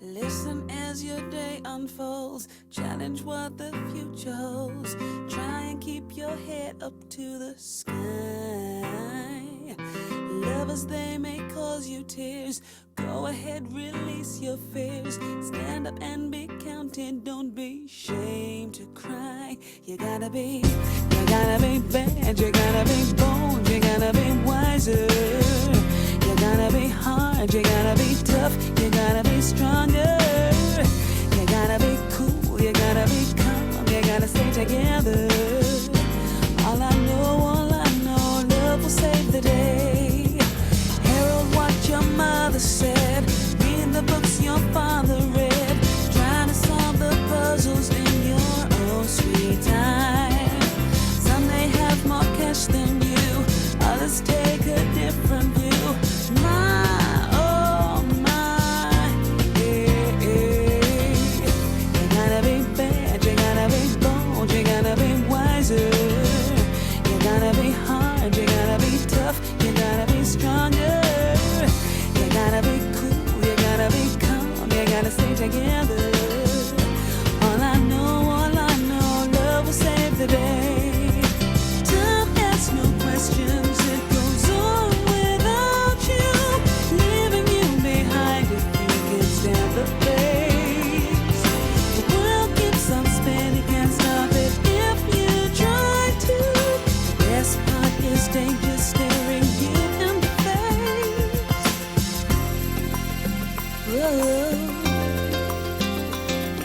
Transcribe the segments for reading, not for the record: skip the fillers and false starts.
Listen as your day unfolds, challenge what the future holds. Try and keep your head up to the sky. Lovers, they may cause you tears. Go ahead, release your fears. Stand up and be counted, don't be ashamed to cry. You gotta be bad, you gotta be bold, you gotta be wiser. You gotta be hard, you gotta be tough, you gotta be stronger. You gotta be cool, you gotta be calm, you gotta stay together. All I know, love will save the day. Herald what your mother said, read the books your father read, trying to solve the puzzles in your own sweet time. Some may have more cash than you, others take a different view. My, oh my, yeah, yeah. You gotta be bad, you gotta be bold, you gotta be wiser. You gotta be hard, you gotta be tough, you gotta be stronger. You gotta be cool, you gotta be calm, you gotta stay together. All I know, love will save the day. Time asks no questions, it goes on without you, leaving you behind if you can stand the pace. The world keeps on spinning, can't stop it if you try to. The best part is danger staring you in the face. Whoa.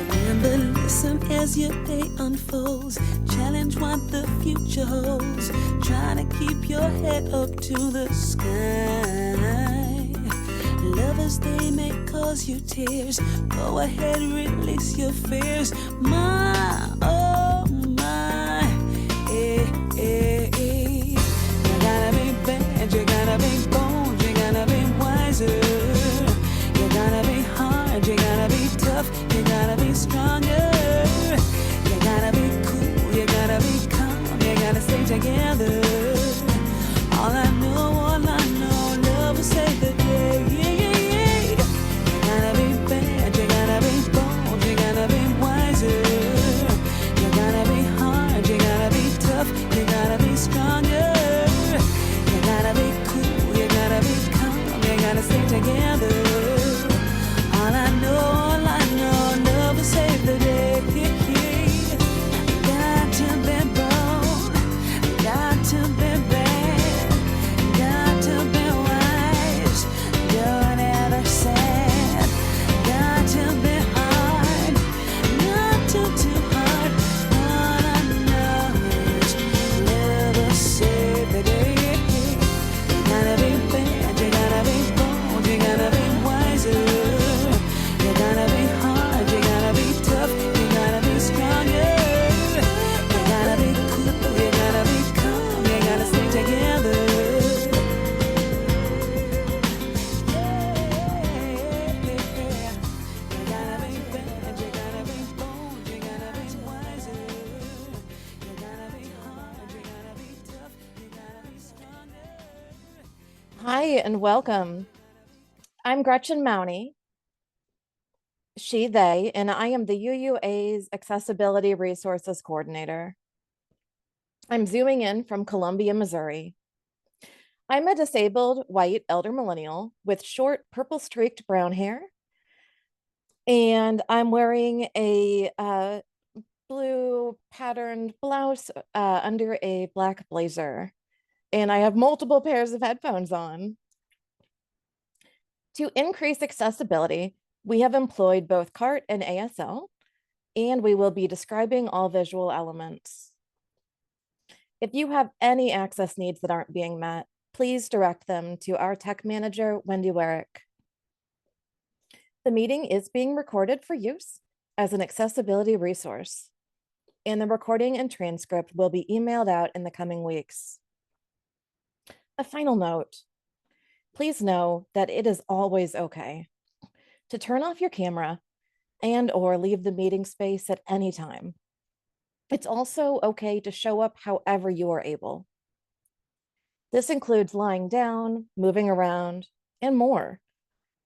Remember, listen as your day unfolds. Challenge what the future holds. Try to keep your head up to the sky. Lovers, they may cause you tears. Go ahead, release your fears. My, oh my, eh, eh, eh. You gotta be bad, you gotta be bold, you gotta be wiser. You gotta be hard, you gotta be tough, you gotta be stronger. You gotta be cool, you gotta be calm, you gotta stay together. All I know, love will save the day. Yeah, yeah, yeah. You gotta be bad, you gotta be bold, you gotta be wiser. You gotta be hard, you gotta be tough, you gotta be stronger. You gotta be cool, you gotta be calm, you gotta stay together. All I know, love will save the day. Got to be bold, got to be bad, got to be wise, don't ever sad. Got to be hard, not too hard. All I know is love will save the day. You gotta be bad, you gotta be bold, you gotta be wiser. You gotta be hard, you gotta be tough, you gotta be stronger. You gotta be cool, you gotta be calm, you gotta stay together. You gotta be bad, you gotta be bold, you gotta be wiser. You gotta be hard, you gotta be tough, you gotta be stronger. Hi and welcome. I'm Gretchen Mowney, she, they, and I am the UUA's Accessibility Resources Coordinator. I'm zooming in from Columbia, Missouri. I'm a disabled white elder millennial with short purple streaked brown hair, and I'm wearing a blue patterned blouse under a black blazer, and I have multiple pairs of headphones on. To increase accessibility, we have employed both CART and ASL, and we will be describing all visual elements. If you have any access needs that aren't being met, please direct them to our tech manager, Wendy Warwick. The meeting is being recorded for use as an accessibility resource, and the recording and transcript will be emailed out in the coming weeks. A final note. Please know that it is always okay to turn off your camera and/or leave the meeting space at any time. It's also okay to show up however you are able. This includes lying down, moving around, and more.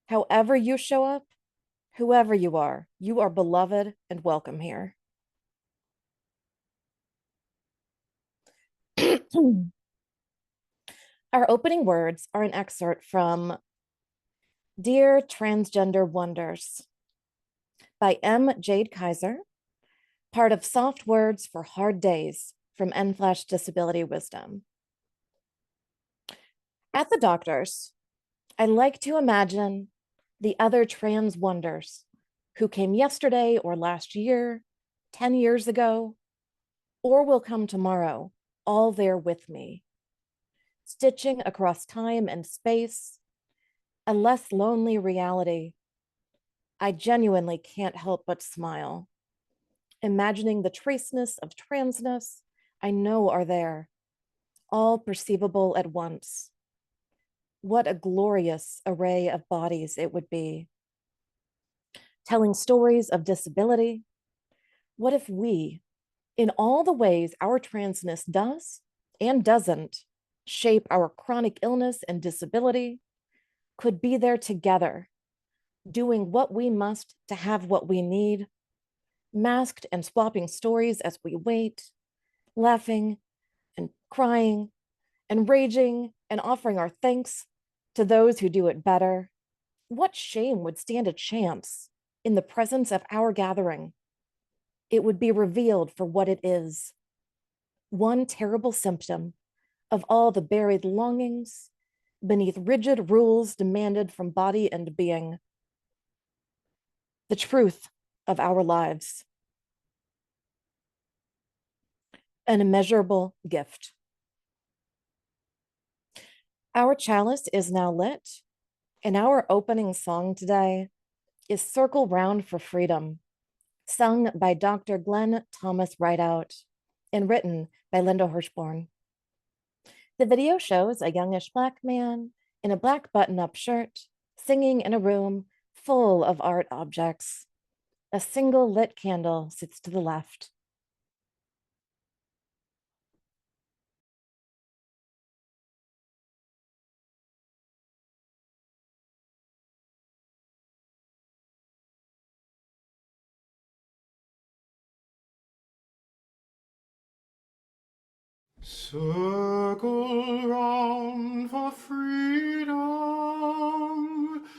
However you show up, Whoever you are beloved and welcome here. Our opening words are an excerpt from Dear Transgender Wonders by M. Jade Kaiser, part of Soft Words for Hard Days from NFlash Disability Wisdom. At the doctor's, I like to imagine the other trans wonders who came yesterday or last year, 10 years ago, or will come tomorrow, all there with me, stitching across time and space, a less lonely reality. I genuinely can't help but smile, imagining the traceness of transness I know are there, all perceivable at once. What a glorious array of bodies it would be. Telling stories of disability. What if we, in all the ways our transness does and doesn't shape our chronic illness and disability, could be there together, doing what we must to have what we need, masked and swapping stories as we wait, laughing and crying and raging and offering our thanks to those who do it better. What shame would stand a chance in the presence of our gathering? It would be revealed for what it is. One terrible symptom of all the buried longings beneath rigid rules demanded from body and being. The truth of our lives. An immeasurable gift. Our chalice is now lit, and our opening song today is Circle Round for Freedom, sung by Dr. Glenn Thomas Rideout and written by Linda Hirschborn. The video shows a youngish Black man in a black button-up shirt singing in a room full of art objects. A single lit candle sits to the left. Circle round for freedom,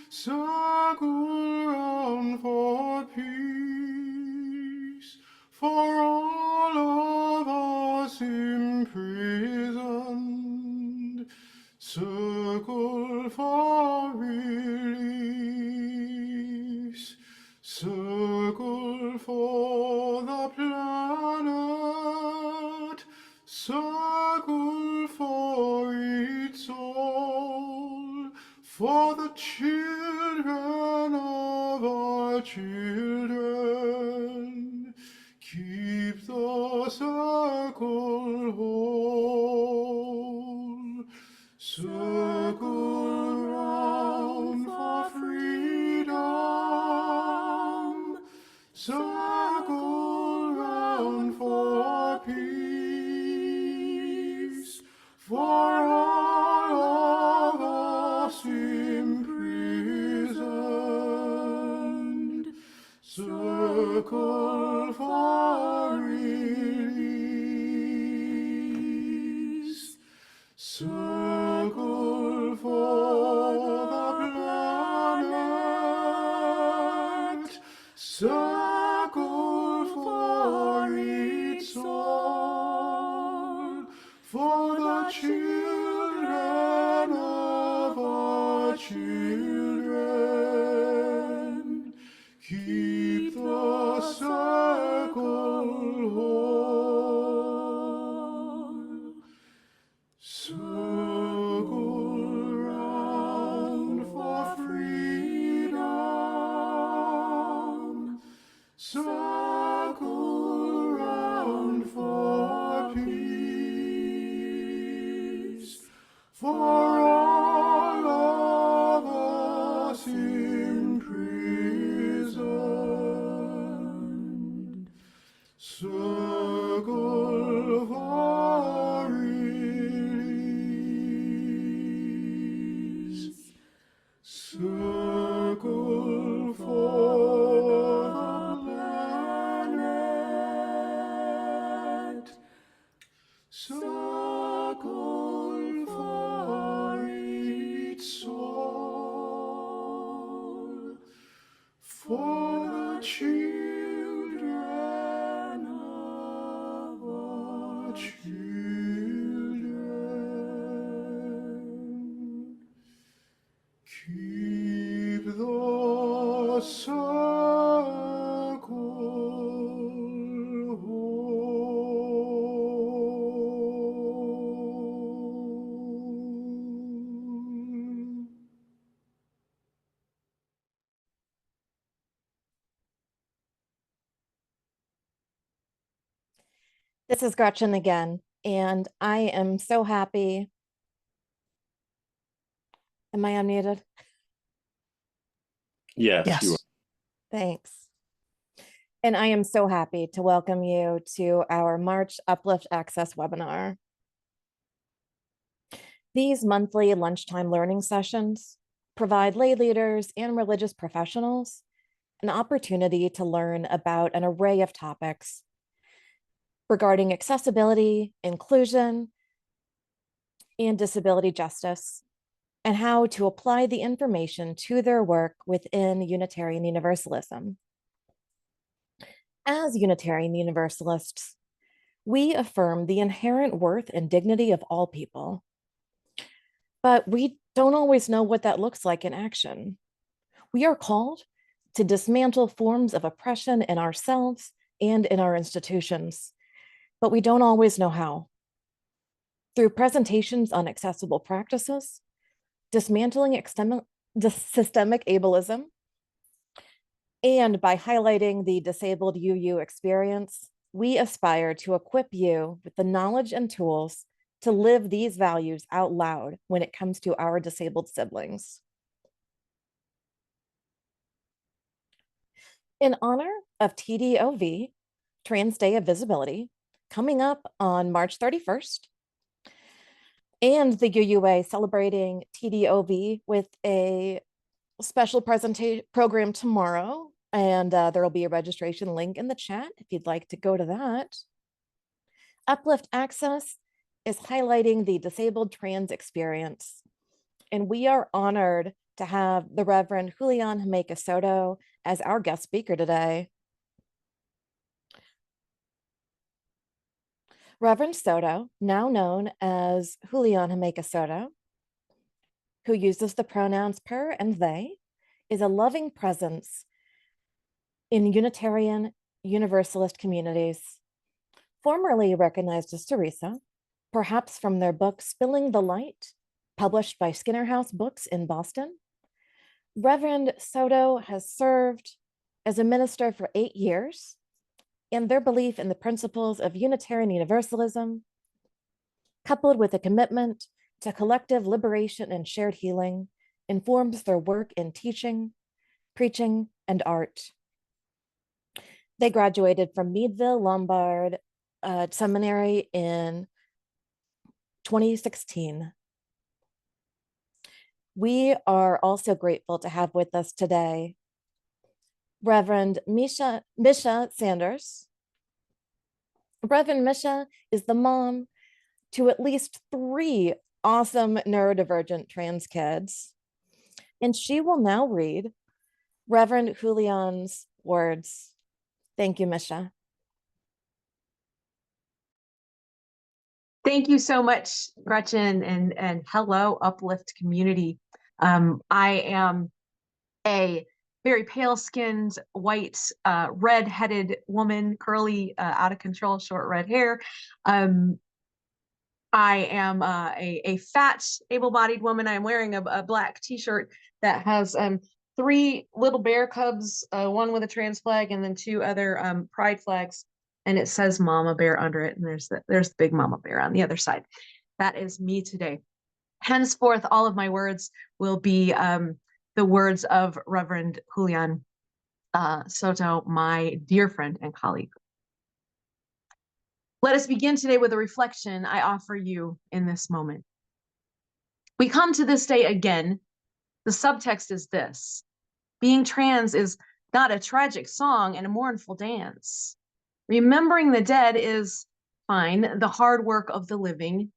circle round for peace, for all of us imprisoned. Circle for release, circle for the planet, circle for its soul, for the children of our children. Keep the circle whole. Circle round for freedom, circle round for peace, for all of us imprisoned. Circle for release, circle for the planet, circle for its soul, for the children of our children. Keep the circle whole. Circle round for freedom, circle round for peace, for all of us imprisoned. Circle for release, circle for children, keep the circle whole. This is Gretchen again, and I am so happy. Am I unmuted? Yes, you are. Thanks. And I am so happy to welcome you to our March Uplift Access webinar. These monthly lunchtime learning sessions provide lay leaders and religious professionals an opportunity to learn about an array of topics regarding accessibility, inclusion, and disability justice, and how to apply the information to their work within Unitarian Universalism. As Unitarian Universalists, we affirm the inherent worth and dignity of all people, but we don't always know what that looks like in action. We are called to dismantle forms of oppression in ourselves and in our institutions, but we don't always know how. Through presentations on accessible practices, dismantling systemic ableism, and by highlighting the disabled UU experience, we aspire to equip you with the knowledge and tools to live these values out loud when it comes to our disabled siblings. In honor of TDOV, Trans Day of Visibility, coming up on March 31st, and the UUA celebrating TDOV with a special presentation program tomorrow, and there will be a registration link in the chat if you'd like to go to that. Uplift Access is highlighting the disabled trans experience, and we are honored to have the Reverend Julian Jamaica Soto as our guest speaker today. Reverend Soto, now known as Julian Jamaica Soto, who uses the pronouns per and they, is a loving presence in Unitarian Universalist communities. Formerly recognized as Teresa, perhaps from their book Spilling the Light, published by Skinner House Books in Boston, Reverend Soto has served as a minister for 8 years, and their belief in the principles of Unitarian Universalism, coupled with a commitment to collective liberation and shared healing, informs their work in teaching, preaching, and art. They graduated from Meadville Lombard Seminary in 2016. We are also grateful to have with us today Reverend Misha Sanders. Reverend Misha is the mom to at least 3 awesome neurodivergent trans kids, and she will now read Reverend Julian's words. Thank you, Misha. Thank you so much, Gretchen, and hello, Uplift community. I am a very pale-skinned, white, red-headed woman, curly, out of control, short red hair. I am a fat, able-bodied woman. I'm wearing a black t-shirt that has 3 little bear cubs, one with a trans flag and then 2 other pride flags. And it says Mama Bear under it. And there's the big Mama Bear on the other side. That is me today. Henceforth, all of my words will be the words of Reverend Julian Soto, my dear friend and colleague. Let us begin today with a reflection I offer you in this moment. We come to this day again. The subtext is this: being trans is not a tragic song and a mournful dance. Remembering the dead is fine, the hard work of the living,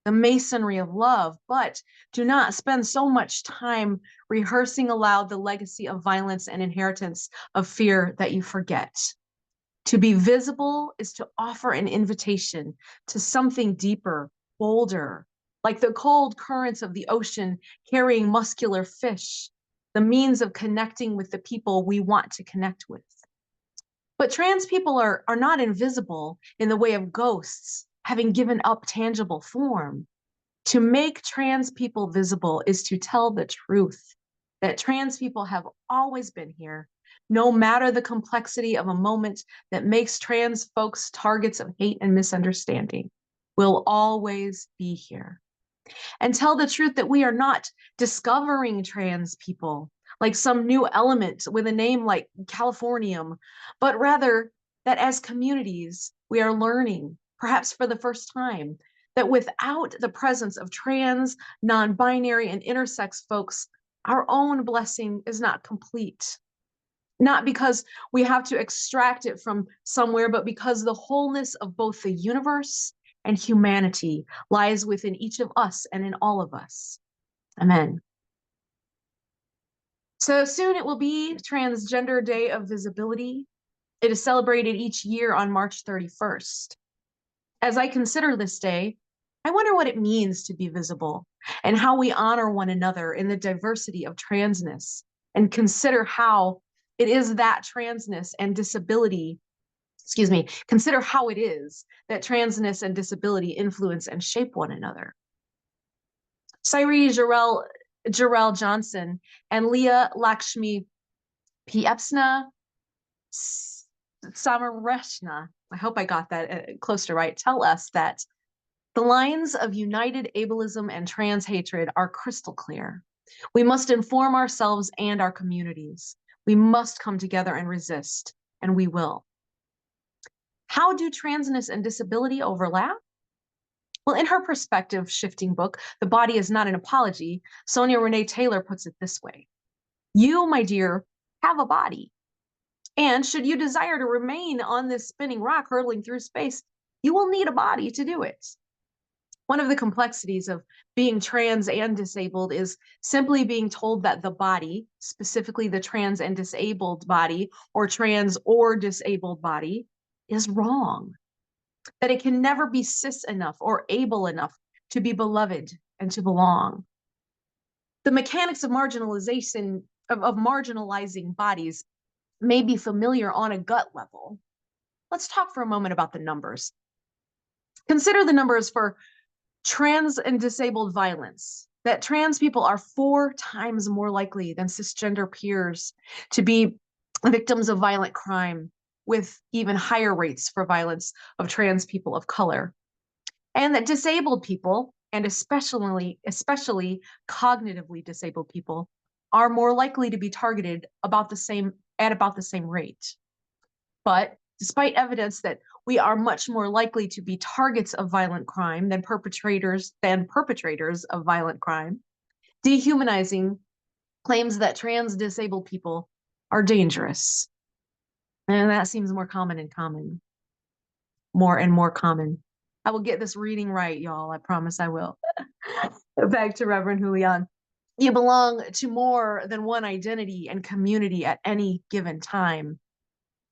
the masonry of love, but do not spend so much time rehearsing aloud the legacy of violence and inheritance of fear that you forget. To be visible is to offer an invitation to something deeper, bolder, like the cold currents of the ocean carrying muscular fish, the means of connecting with the people we want to connect with. But trans people are not invisible in the way of ghosts, having given up tangible form. To make trans people visible is to tell the truth that trans people have always been here, no matter the complexity of a moment that makes trans folks targets of hate and misunderstanding, will always be here. And tell the truth that we are not discovering trans people like some new element with a name like Californium, but rather that as communities, we are learning, perhaps for the first time, that without the presence of trans, non-binary, and intersex folks, our own blessing is not complete. Not because we have to extract it from somewhere, but because the wholeness of both the universe and humanity lies within each of us and in all of us. Amen. So soon it will be Transgender Day of Visibility. It is celebrated each year on March 31st. As I consider this day, I wonder what it means to be visible and how we honor one another in the diversity of transness, and consider how it is that transness and disability, consider how it is that transness and disability influence and shape one another. Sairi Jarrell Johnson and Leah Lakshmi Piepsna Samareshna, I hope I got that close to right, tell us that the lines of united ableism and trans hatred are crystal clear. We must inform ourselves and our communities. We must come together and resist, and we will. How do transness and disability overlap? Well, in her perspective shifting book, The Body is Not an Apology, Sonia Renee Taylor puts it this way: you, my dear, have a body. And should you desire to remain on this spinning rock hurtling through space, you will need a body to do it. One of the complexities of being trans and disabled is simply being told that the body, specifically the trans and disabled body, or trans or disabled body, is wrong. That it can never be cis enough or able enough to be beloved and to belong. The mechanics of marginalization, of marginalizing bodies may be familiar on a gut level. Let's talk for a moment about the numbers. Consider the numbers for trans and disabled violence, that trans people are 4 times more likely than cisgender peers to be victims of violent crime, with even higher rates for violence of trans people of color. And that disabled people, and especially cognitively disabled people, are more likely to be targeted at about the same rate. But despite evidence that we are much more likely to be targets of violent crime than perpetrators of violent crime, dehumanizing claims that trans disabled people are dangerous. And that seems more and more common. I will get this reading right, y'all. I promise I will. Back to Reverend Julian. You belong to more than one identity and community at any given time.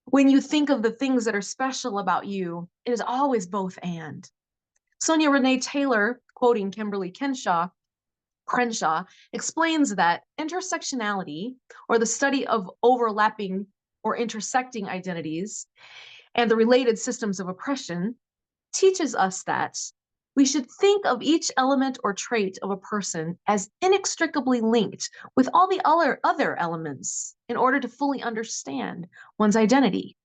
When you think of the things that are special about you, it is always both and. Sonia Renee Taylor, quoting Kimberly Crenshaw, explains that intersectionality, or the study of overlapping or intersecting identities and the related systems of oppression, teaches us that we should think of each element or trait of a person as inextricably linked with all the other elements in order to fully understand one's identity.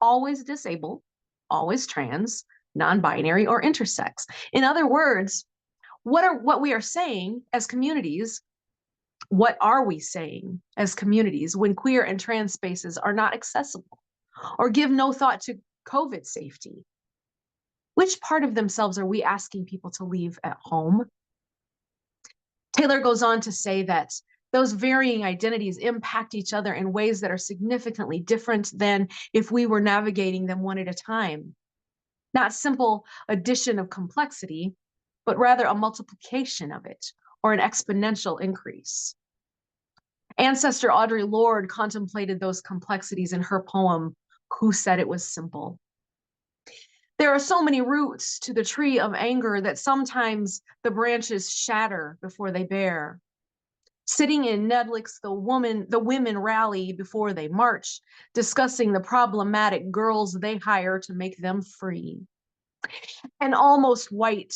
Always disabled, always trans, non-binary, or intersex. In other words, what we are saying as communities, what are we saying as communities when queer and trans spaces are not accessible or give no thought to COVID safety? Which part of themselves are we asking people to leave at home? Taylor goes on to say that those varying identities impact each other in ways that are significantly different than if we were navigating them one at a time. Not simple addition of complexity, but rather a multiplication of it, or an exponential increase. Ancestor Audre Lorde contemplated those complexities in her poem, Who said it was simple? There are so many roots to the tree of anger that sometimes the branches shatter before they bear. Sitting in Nedlick's the women rally before they march, discussing the problematic girls they hire to make them free. An almost white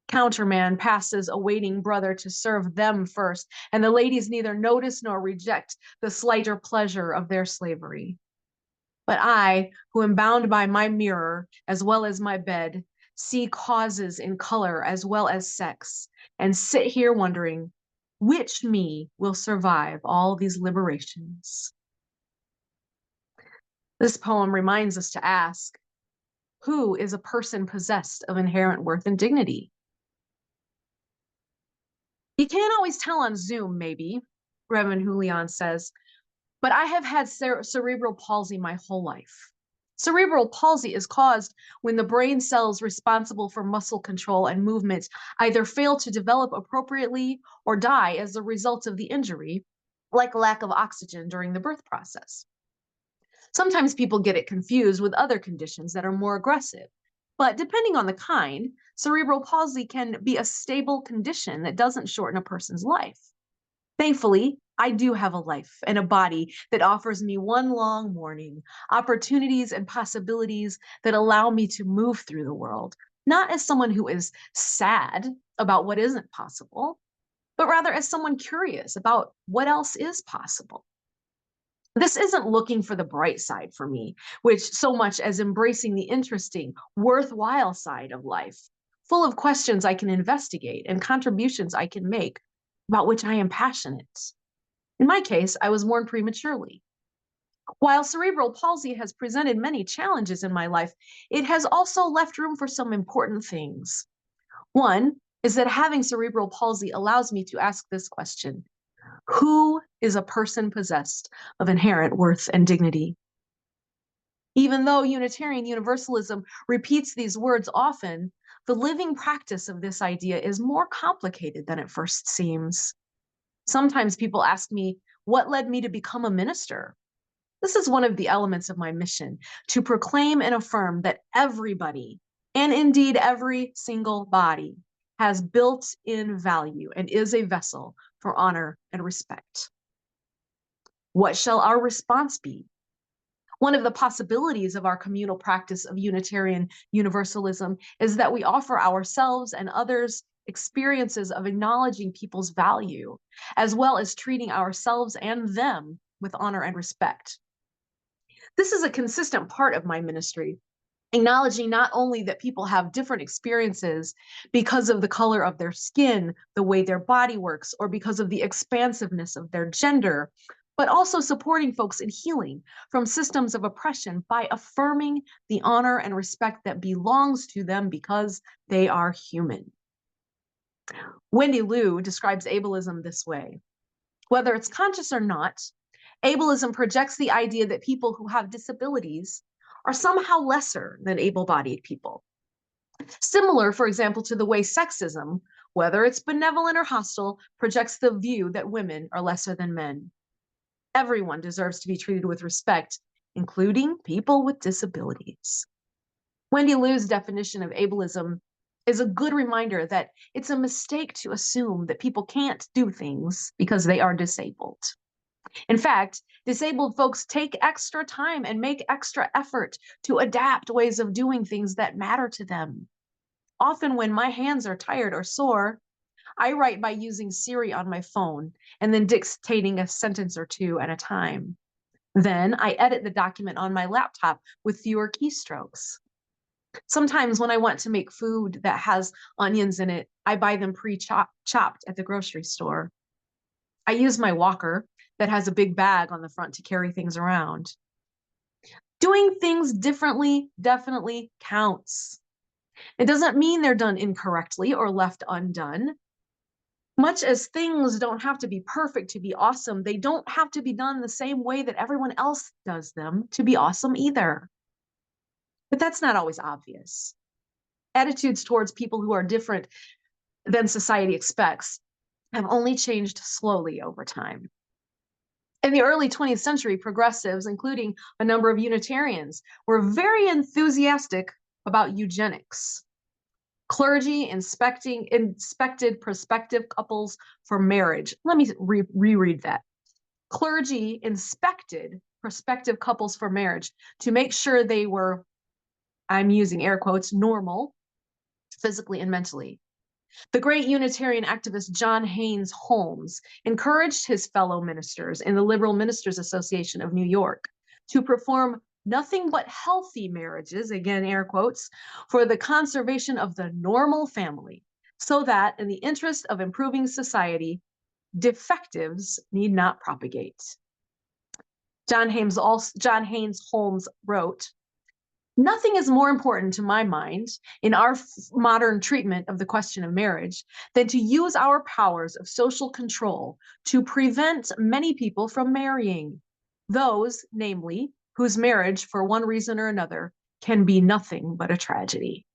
counterman passes a waiting brother to serve them first, and the ladies neither notice nor reject the slighter pleasure of their slavery. But I, who am bound by my mirror as well as my bed, see causes in color as well as sex, and sit here wondering, which me will survive all these liberations? This poem reminds us to ask, who is a person possessed of inherent worth and dignity? You can't always tell on Zoom, maybe, Reverend Julian says, but I have had cerebral palsy my whole life. Cerebral palsy is caused when the brain cells responsible for muscle control and movement either fail to develop appropriately or die as a result of the injury, like lack of oxygen during the birth process. Sometimes people get it confused with other conditions that are more aggressive, but depending on the kind, cerebral palsy can be a stable condition that doesn't shorten a person's life. Thankfully, I do have a life and a body that offers me one long morning, opportunities and possibilities that allow me to move through the world, not as someone who is sad about what isn't possible, but rather as someone curious about what else is possible. This isn't looking for the bright side for me, which so much as embracing the interesting, worthwhile side of life, full of questions I can investigate and contributions I can make about which I am passionate. In my case, I was born prematurely. While cerebral palsy has presented many challenges in my life, it has also left room for some important things. One is that having cerebral palsy allows me to ask this question: who is a person possessed of inherent worth and dignity? Even though Unitarian Universalism repeats these words often, the living practice of this idea is more complicated than it first seems. Sometimes people ask me, what led me to become a minister? This is one of the elements of my mission, to proclaim and affirm that everybody, and indeed every single body, has built-in value and is a vessel for honor and respect. What shall our response be? One of the possibilities of our communal practice of Unitarian Universalism is that we offer ourselves and others experiences of acknowledging people's value, as well as treating ourselves and them with honor and respect. This is a consistent part of my ministry, acknowledging not only that people have different experiences because of the color of their skin, the way their body works, or because of the expansiveness of their gender, but also supporting folks in healing from systems of oppression by affirming the honor and respect that belongs to them because they are human. Wendy Liu describes ableism this way: whether it's conscious or not, ableism projects the idea that people who have disabilities are somehow lesser than able-bodied people. Similar, for example, to the way sexism, whether it's benevolent or hostile, projects the view that women are lesser than men. Everyone deserves to be treated with respect, including people with disabilities. Wendy Liu's definition of ableism is a good reminder that it's a mistake to assume that people can't do things because they are disabled. In fact, disabled folks take extra time and make extra effort to adapt ways of doing things that matter to them. Often when my hands are tired or sore, I write by using Siri on my phone and then dictating a sentence or two at a time. Then I edit the document on my laptop with fewer keystrokes. Sometimes when I want to make food that has onions in it, I buy them chopped at the grocery store. I use my walker that has a big bag on the front to carry things around. Doing things differently definitely counts. It doesn't mean they're done incorrectly or left undone. Much as things don't have to be perfect to be awesome, they don't have to be done the same way that everyone else does them to be awesome either. But that's not always obvious. Attitudes towards people who are different than society expects have only changed slowly over time. In the early 20th century, progressives, including a number of Unitarians, were very enthusiastic about eugenics. Clergy inspected prospective couples for marriage. Let me reread that. Clergy inspected prospective couples for marriage to make sure they were, I'm using air quotes, normal, physically and mentally. The great Unitarian activist John Haynes Holmes encouraged his fellow ministers in the Liberal Ministers Association of New York to perform nothing but healthy marriages, again, air quotes, for the conservation of the normal family, so that in the interest of improving society, defectives need not propagate. John Haynes Holmes wrote, "Nothing is more important to my mind in our modern treatment of the question of marriage than to use our powers of social control to prevent many people from marrying, those, namely, whose marriage, for one reason or another, can be nothing but a tragedy."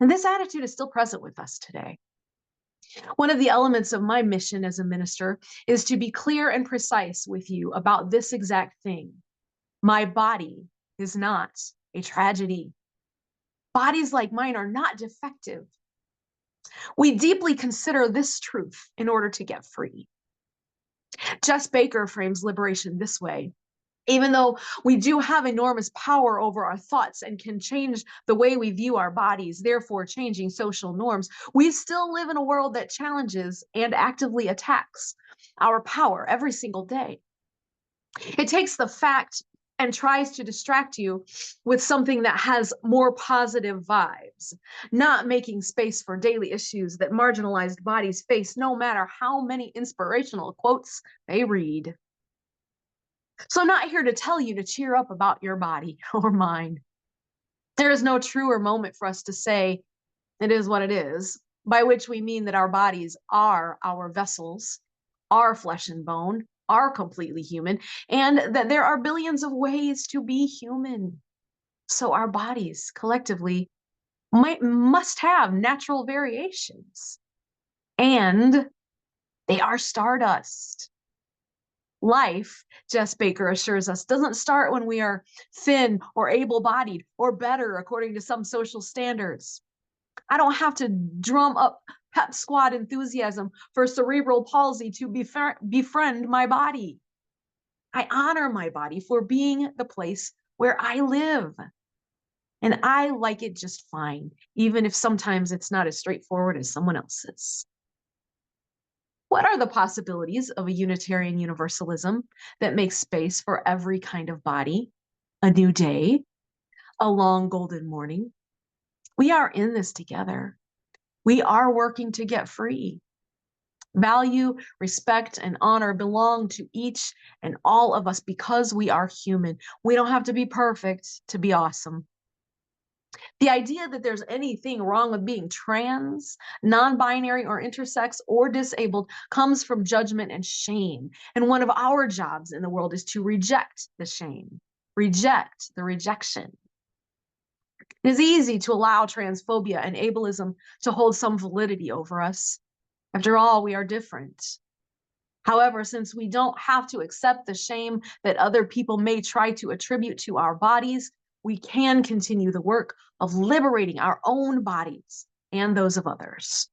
And this attitude is still present with us today. One of the elements of my mission as a minister is to be clear and precise with you about this exact thing. My body is not a tragedy. Bodies like mine are not defective. We deeply consider this truth in order to get free. Jess Baker frames liberation this way. Even though we do have enormous power over our thoughts and can change the way we view our bodies, therefore changing social norms, we still live in a world that challenges and actively attacks our power every single day. It takes the fact and tries to distract you with something that has more positive vibes, not making space for daily issues that marginalized bodies face, no matter how many inspirational quotes they read. So I'm not here to tell you to cheer up about your body or mind. There is no truer moment for us to say it is what it is, by which we mean that our bodies are our vessels, are flesh and bone, are completely human, and that there are billions of ways to be human. So our bodies collectively must have natural variations, and they are stardust. Life, Jess Baker assures us, doesn't start when we are thin or able-bodied or better according to some social standards. I don't have to drum up pep squad enthusiasm for cerebral palsy to befriend my body. I honor my body for being the place where I live. And I like it just fine, even if sometimes it's not as straightforward as someone else's. What are the possibilities of a Unitarian Universalism that makes space for every kind of body, a new day, a long golden morning? We are in this together. We are working to get free. Value, respect, and honor belong to each and all of us because we are human. We don't have to be perfect to be awesome. The idea that there's anything wrong with being trans, non-binary, or intersex, or disabled comes from judgment and shame. And one of our jobs in the world is to reject the shame, reject the rejection. It is easy to allow transphobia and ableism to hold some validity over us. After all, we are different. However, since we don't have to accept the shame that other people may try to attribute to our bodies, we can continue the work of liberating our own bodies and those of others.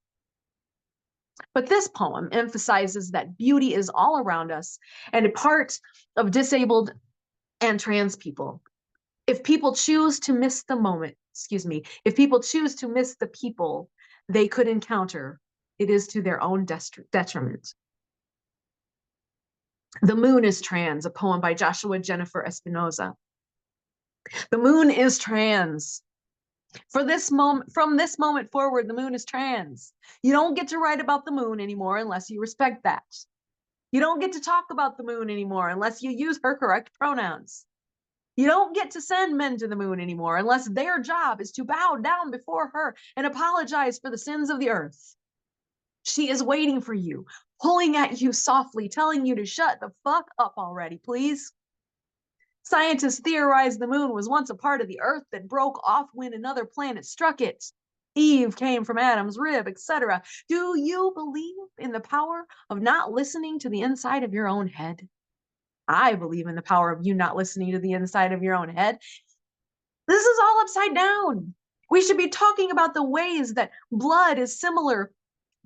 But this poem emphasizes that beauty is all around us and a part of disabled and trans people. If people choose to miss the moment, if people choose to miss the people they could encounter, it is to their own detriment. The Moon is Trans, a poem by Joshua Jennifer Espinoza. The moon is trans. From this moment forward, the moon is trans. You don't get to write about the moon anymore unless you respect that. You don't get to talk about the moon anymore unless you use her correct pronouns. You don't get to send men to the moon anymore unless their job is to bow down before her and apologize for the sins of the earth. She is waiting for you, pulling at you softly, telling you to shut the fuck up already, please. Scientists theorize the moon was once a part of the Earth that broke off when another planet struck it. Eve came from Adam's rib, etc. Do you believe in the power of not listening to the inside of your own head? I believe in the power of you not listening to the inside of your own head. This is all upside down. We should be talking about the ways that blood is similar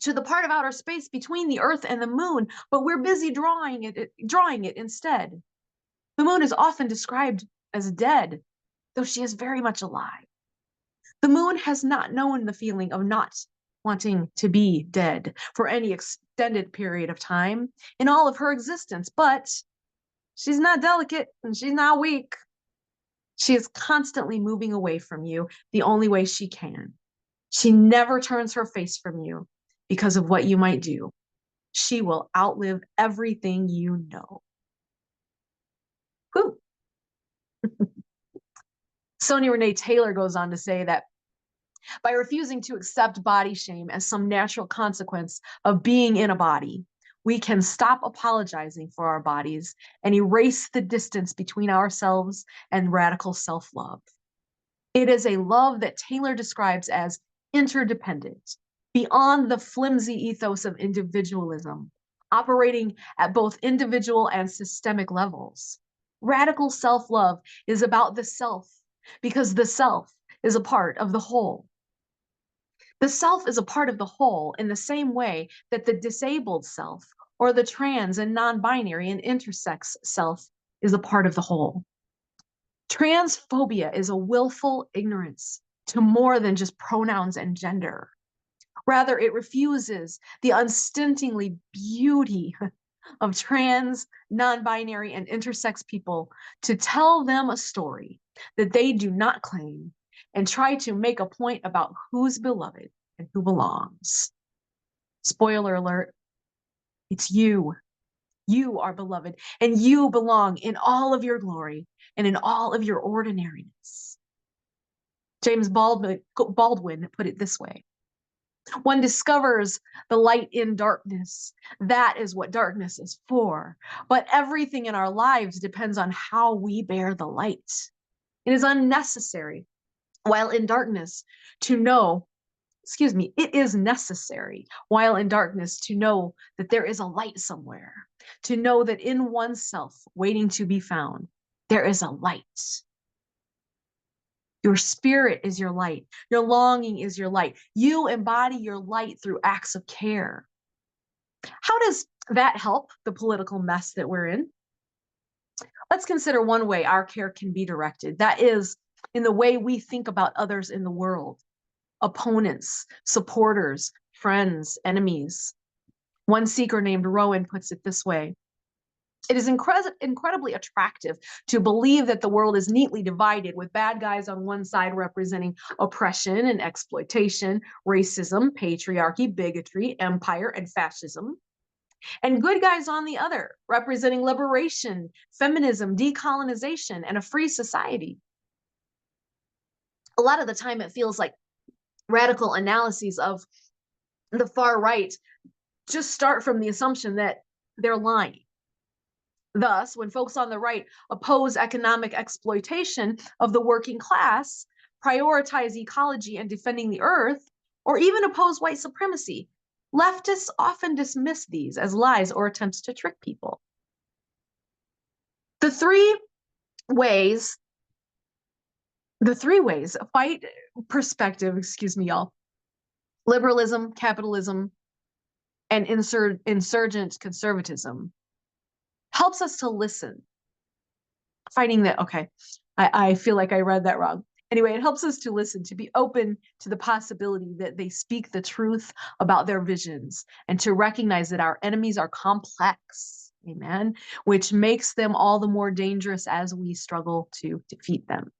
to the part of outer space between the Earth and the moon, but we're busy drawing it instead. The moon is often described as dead, though she is very much alive. The moon has not known the feeling of not wanting to be dead for any extended period of time in all of her existence, but she's not delicate and she's not weak. She is constantly moving away from you the only way she can. She never turns her face from you because of what you might do. She will outlive everything you know. Whew. Sonia Renee Taylor goes on to say that by refusing to accept body shame as some natural consequence of being in a body, we can stop apologizing for our bodies and erase the distance between ourselves and radical self-love. It is a love that Taylor describes as interdependent, beyond the flimsy ethos of individualism, operating at both individual and systemic levels. Radical self-love is about the self, because the self is a part of the whole. The self is a part of the whole in the same way that the disabled self or the trans and non-binary and intersex self is a part of the whole. Transphobia is a willful ignorance to more than just pronouns and gender. Rather, it refuses the unstintingly beauty of trans, non-binary, and intersex people to tell them a story that they do not claim and try to make a point about who's beloved and who belongs. Spoiler alert, it's you. You are beloved and you belong in all of your glory and in all of your ordinariness. James Baldwin put it this way: one discovers the light in darkness. That is what darkness is for. But everything in our lives depends on how we bear the light. It is unnecessary while in darkness to know, it is necessary while in darkness to know that there is a light somewhere, to know that in oneself waiting to be found, there is a light. Your spirit is your light. Your longing is your light. You embody your light through acts of care. How does that help the political mess that we're in? Let's consider one way our care can be directed. That is in the way we think about others in the world: opponents, supporters, friends, enemies. One seeker named Rowan puts it this way: it is incredibly attractive to believe that the world is neatly divided, with bad guys on one side representing oppression and exploitation, racism, patriarchy, bigotry, empire, and fascism, and good guys on the other representing liberation, feminism, decolonization, and a free society. A lot of the time it feels like radical analyses of the far right just start from the assumption that they're lying. Thus, when folks on the right oppose economic exploitation of the working class, prioritize ecology and defending the earth, or even oppose white supremacy, leftists often dismiss these as lies or attempts to trick people. The three ways fight perspective, y'all: liberalism, capitalism, and insurgent conservatism, helps us to listen. Fighting that, okay, I feel like I read that wrong. Anyway, it helps us to listen, to be open to the possibility that they speak the truth about their visions, and to recognize that our enemies are complex, amen, which makes them all the more dangerous as we struggle to defeat them.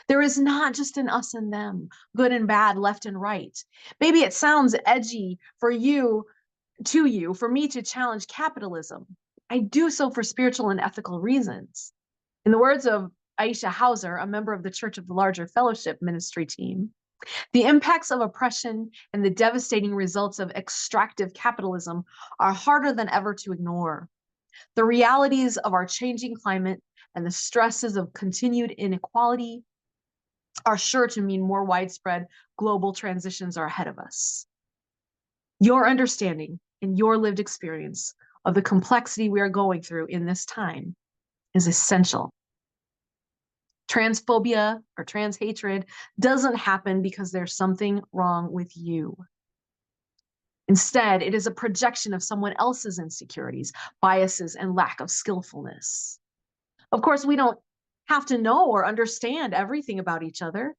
There is not just an us and them, good and bad, left and right. Maybe it sounds edgy for me to challenge capitalism. I do so for spiritual and ethical reasons. In the words of Aisha Hauser, a member of the Church of the Larger Fellowship ministry team, the impacts of oppression and the devastating results of extractive capitalism are harder than ever to ignore. The realities of our changing climate and the stresses of continued inequality are sure to mean more widespread global transitions are ahead of us. Your understanding and your lived experience of the complexity we are going through in this time is essential. Transphobia or trans hatred doesn't happen because there's something wrong with you. Instead, it is a projection of someone else's insecurities, biases, and lack of skillfulness. Of course, we don't have to know or understand everything about each other.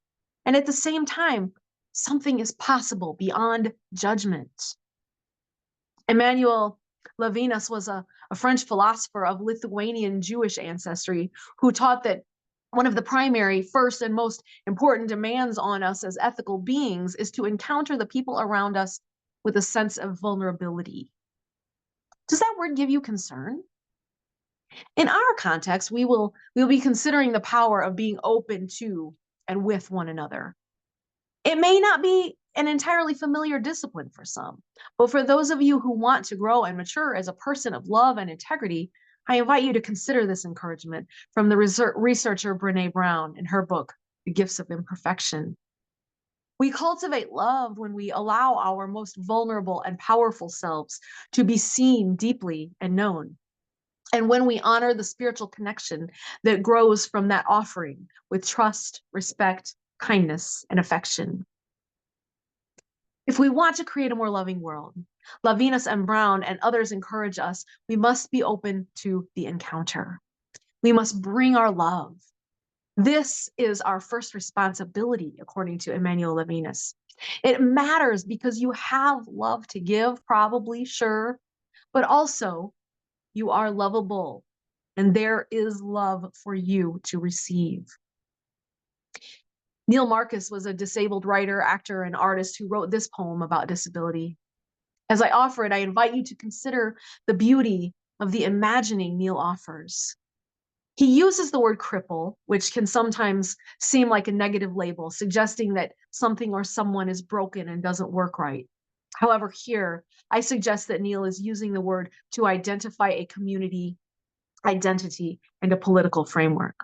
And at the same time, something is possible beyond judgment. Emmanuel Levinas was a French philosopher of Lithuanian Jewish ancestry who taught that one of the primary, first, and most important demands on us as ethical beings is to encounter the people around us with a sense of vulnerability. Does that word give you concern? In our context, we will be considering the power of being open to and with one another. It may not be an entirely familiar discipline for some, but for those of you who want to grow and mature as a person of love and integrity, I invite you to consider this encouragement from the researcher Brené Brown in her book, The Gifts of Imperfection. We cultivate love when we allow our most vulnerable and powerful selves to be seen deeply and known. And when we honor the spiritual connection that grows from that offering with trust, respect, kindness, and affection. If we want to create a more loving world, Levinas and Brown and others encourage us, we must be open to the encounter. We must bring our love. This is our first responsibility, according to Emmanuel Levinas. It matters because you have love to give, probably, sure, but also you are lovable, and there is love for you to receive. Neil Marcus was a disabled writer, actor, and artist who wrote this poem about disability. As I offer it, I invite you to consider the beauty of the imagining Neil offers. He uses the word cripple, which can sometimes seem like a negative label, suggesting that something or someone is broken and doesn't work right. However, here, I suggest that Neil is using the word to identify a community, identity, and a political framework.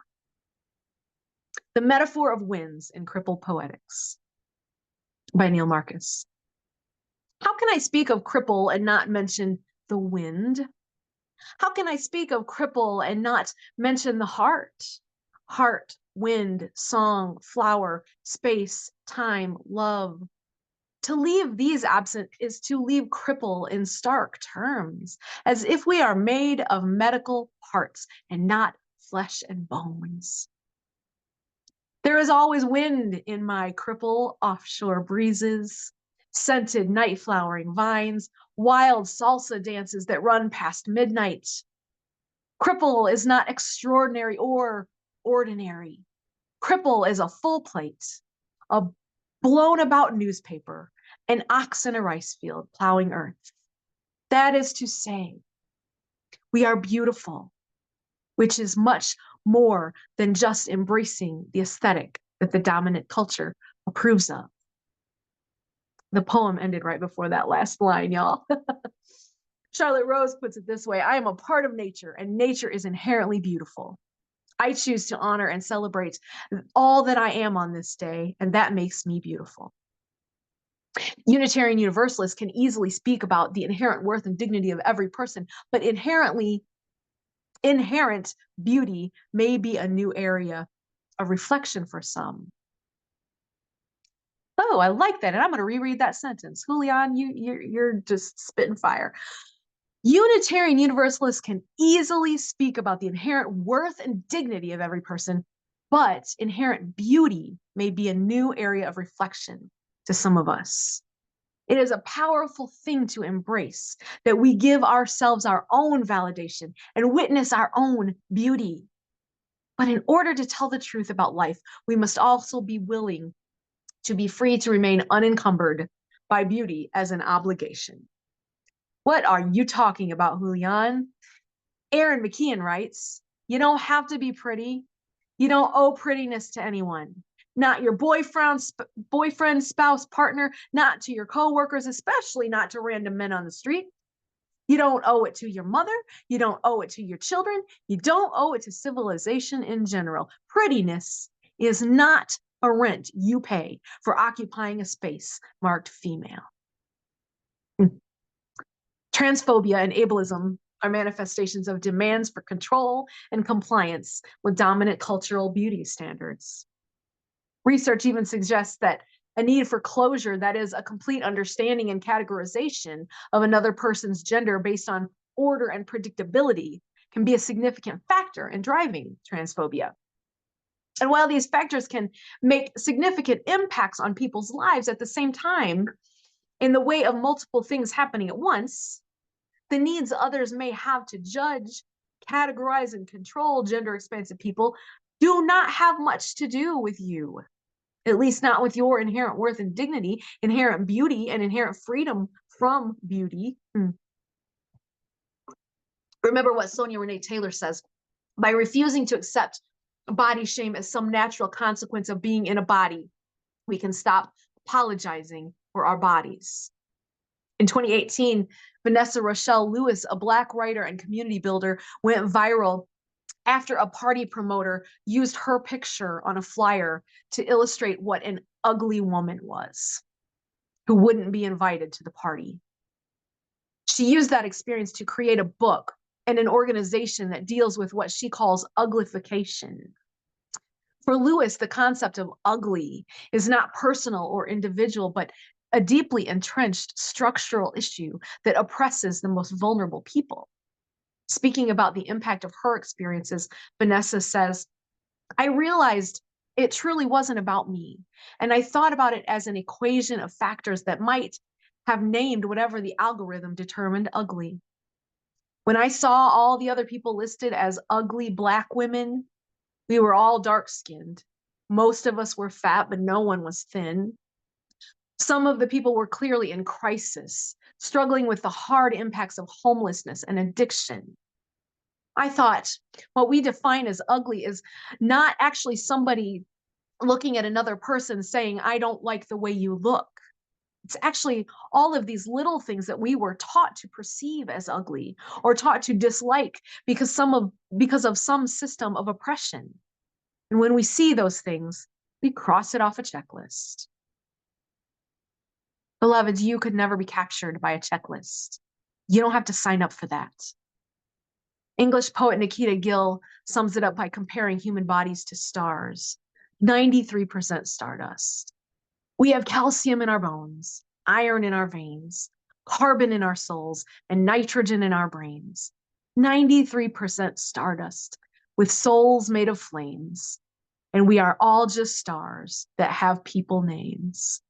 The Metaphor of Winds in Cripple Poetics by Neil Marcus. How can I speak of cripple and not mention the wind? How can I speak of cripple and not mention the heart? Heart, wind, song, flower, space, time, love. To leave these absent is to leave cripple in stark terms, as if we are made of medical parts and not flesh and bones. There is always wind in my cripple offshore breezes, scented night flowering vines, wild salsa dances that run past midnight. Cripple is not extraordinary or ordinary. Cripple is a full plate, a blown about newspaper, an ox in a rice field plowing earth. That is to say, we are beautiful, which is much more than just embracing the aesthetic that the dominant culture approves of. The poem ended right before that last line, y'all. Charlotte Rose puts it this way: I am a part of nature, and nature is inherently beautiful. I choose to honor and celebrate all that I am on this day, and that makes me beautiful. Unitarian Universalists can easily speak about the inherent worth and dignity of every person, but inherent beauty may be a new area of reflection for some. Oh, I like that, and I'm going to reread that sentence. Julian, you're just spitting fire. Unitarian Universalists can easily speak about the inherent worth and dignity of every person, but inherent beauty may be a new area of reflection to some of us. It is a powerful thing to embrace, that we give ourselves our own validation and witness our own beauty. But in order to tell the truth about life, we must also be willing to be free to remain unencumbered by beauty as an obligation. What are you talking about, Julian? Aaron McKeon writes, you don't have to be pretty. You don't owe prettiness to anyone. Not your boyfriend, spouse, partner, not to your coworkers, especially not to random men on the street. You don't owe it to your mother. You don't owe it to your children. You don't owe it to civilization in general. Prettiness is not a rent you pay for occupying a space marked female. Transphobia and ableism are manifestations of demands for control and compliance with dominant cultural beauty standards. Research even suggests that a need for closure, that is, a complete understanding and categorization of another person's gender based on order and predictability, can be a significant factor in driving transphobia. And while these factors can make significant impacts on people's lives at the same time, in the way of multiple things happening at once, the needs others may have to judge, categorize, and control gender expansive people do not have much to do with you, at least not with your inherent worth and dignity, inherent beauty, and inherent freedom from beauty. Remember what Sonia Renee Taylor says: by refusing to accept body shame as some natural consequence of being in a body, we can stop apologizing for our bodies. In 2018, Vanessa Rochelle Lewis, a Black writer and community builder, went viral after a party promoter used her picture on a flyer to illustrate what an ugly woman was, who wouldn't be invited to the party. She used that experience to create a book and an organization that deals with what she calls uglification. For Lewis, the concept of ugly is not personal or individual, but a deeply entrenched structural issue that oppresses the most vulnerable people. Speaking about the impact of her experiences, Vanessa says, I realized it truly wasn't about me, and I thought about it as an equation of factors that might have named whatever the algorithm determined ugly. When I saw all the other people listed as ugly Black women, we were all dark-skinned. Most of us were fat, but no one was thin. Some of the people were clearly in crisis, struggling with the hard impacts of homelessness and addiction. I thought what we define as ugly is not actually somebody looking at another person saying, I don't like the way you look. It's actually all of these little things that we were taught to perceive as ugly or taught to dislike because of some system of oppression. And when we see those things, we cross it off a checklist. Beloveds, you could never be captured by a checklist. You don't have to sign up for that. English poet Nikita Gill sums it up by comparing human bodies to stars. 93% stardust. We have calcium in our bones, iron in our veins, carbon in our souls, and nitrogen in our brains. 93% stardust with souls made of flames. And we are all just stars that have people names.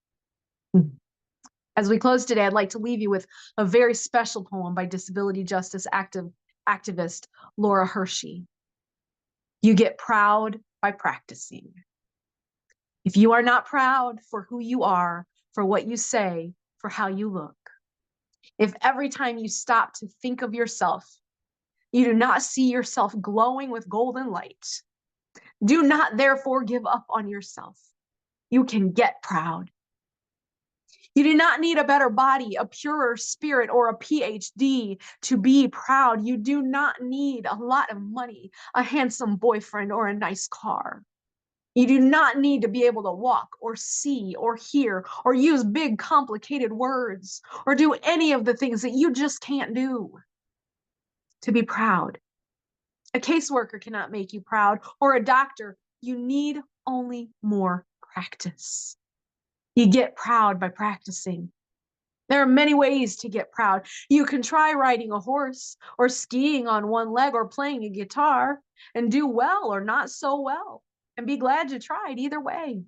As we close today, I'd like to leave you with a very special poem by disability justice activist Laura Hershey. You get proud by practicing. If you are not proud for who you are, for what you say, for how you look, if every time you stop to think of yourself, you do not see yourself glowing with golden light, do not therefore give up on yourself. You can get proud. You do not need a better body, a purer spirit, or a PhD to be proud. You do not need a lot of money, a handsome boyfriend, or a nice car. You do not need to be able to walk or see or hear or use big, complicated words or do any of the things that you just can't do to be proud. A caseworker cannot make you proud, or a doctor. You need only more practice. You get proud by practicing. There are many ways to get proud. You can try riding a horse or skiing on one leg or playing a guitar and do well or not so well and be glad you tried either way.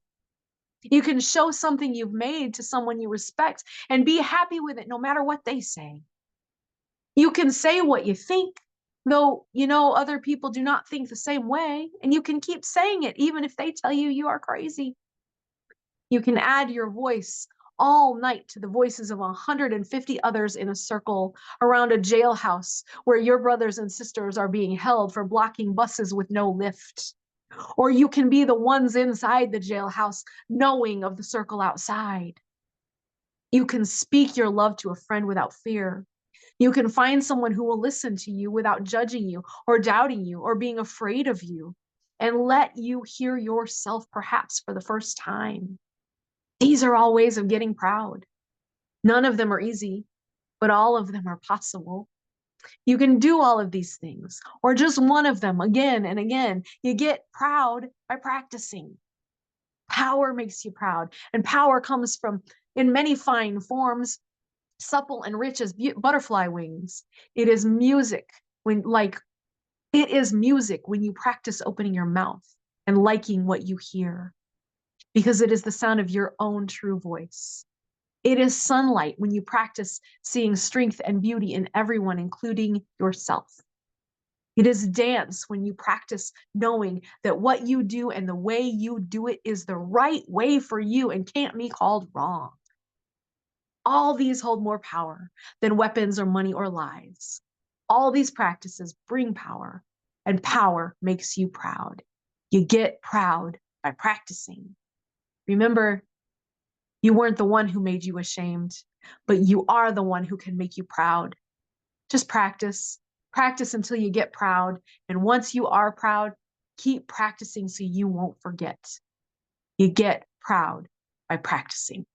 You can show something you've made to someone you respect and be happy with it no matter what they say. You can say what you think, though you know other people do not think the same way, and you can keep saying it even if they tell you you are crazy. You can add your voice all night to the voices of 150 others in a circle around a jailhouse where your brothers and sisters are being held for blocking buses with no lift. Or you can be the ones inside the jailhouse knowing of the circle outside. You can speak your love to a friend without fear. You can find someone who will listen to you without judging you or doubting you or being afraid of you. and let you hear yourself perhaps for the first time. These are all ways of getting proud. None of them are easy, but all of them are possible. You can do all of these things, or just one of them again and again. You get proud by practicing. Power makes you proud, and power comes from, in many fine forms, supple and rich as butterfly wings. It is music when, it is music when you practice opening your mouth and liking what you hear, because it is the sound of your own true voice. It is sunlight when you practice seeing strength and beauty in everyone, including yourself. It is dance when you practice knowing that what you do and the way you do it is the right way for you and can't be called wrong. All these hold more power than weapons or money or lives. All these practices bring power, and power makes you proud. You get proud by practicing. Remember, you weren't the one who made you ashamed, but you are the one who can make you proud. Just practice. Practice until you get proud. And once you are proud, keep practicing so you won't forget. You get proud by practicing.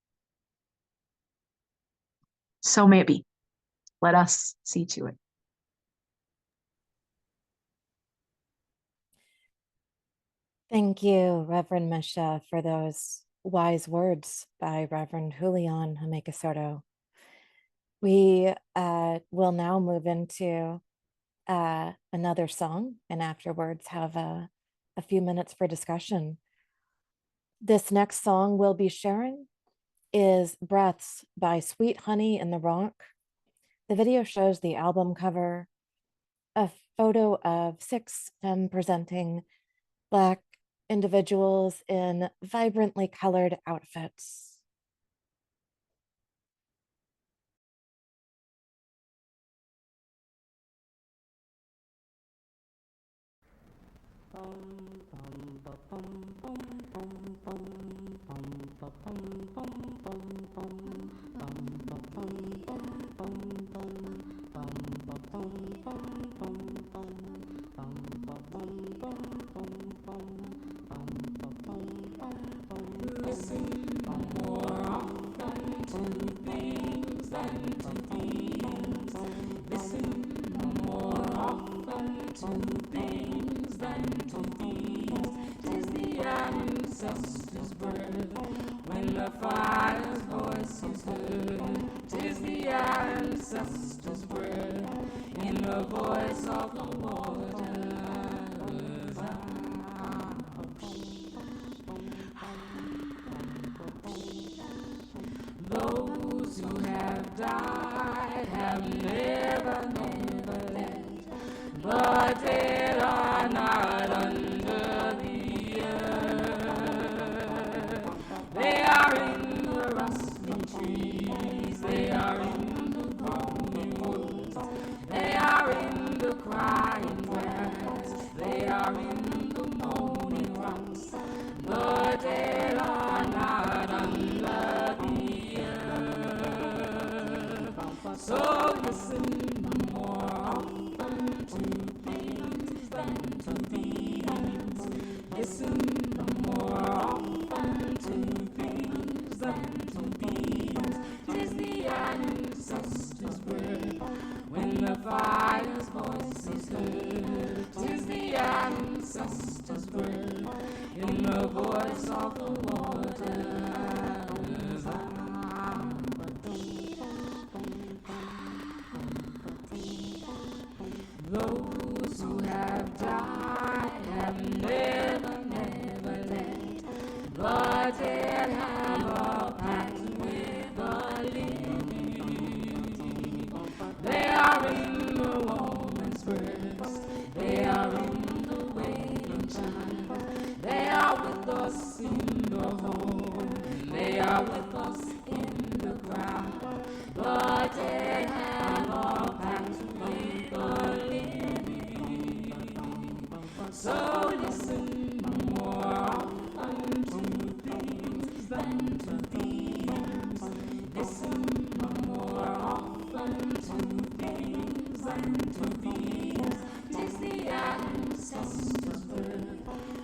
So maybe, let us see to it. Thank you, Reverend Misha, for those wise words by Reverend Julian Jamaica Soto. We will now move into another song, and afterwards have a few minutes for discussion. This next song we'll be sharing is Breaths by Sweet Honey in the Rock. The video shows the album cover, a photo of 6 presenting Black individuals in vibrantly colored outfits.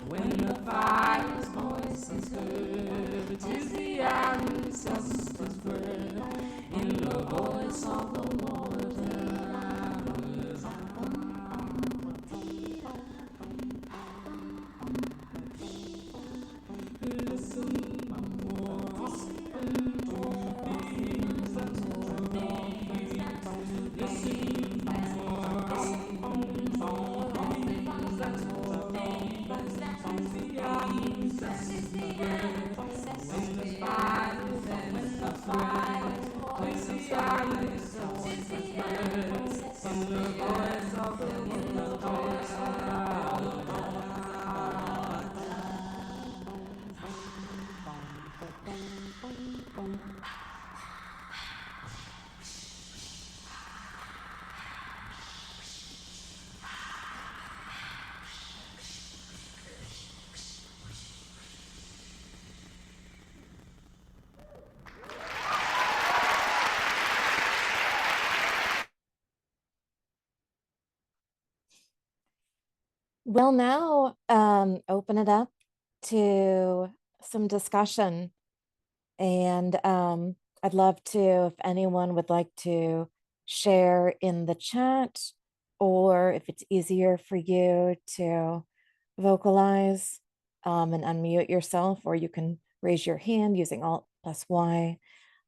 When the fire's voice is heard, 'tis the ancestors' prayer. In the voice of the mortal hours. We'll now open it up to some discussion. And I'd love to, if anyone would like to share in the chat, or if it's easier for you to vocalize and unmute yourself, or you can raise your hand using Alt+Y.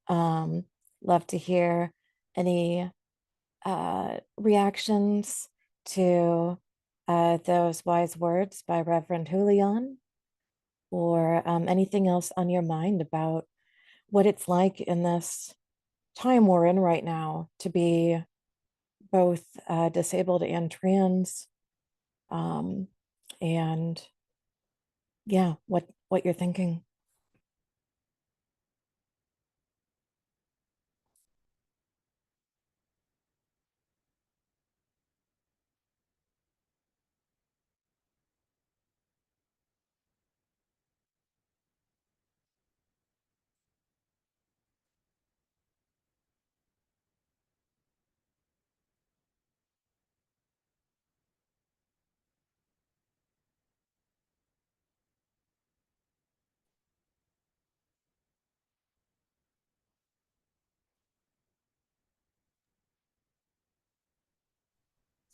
Love to hear any reactions to those wise words by Reverend Julian, or anything else on your mind about what it's like in this time we're in right now to be both disabled and trans, and yeah, what you're thinking.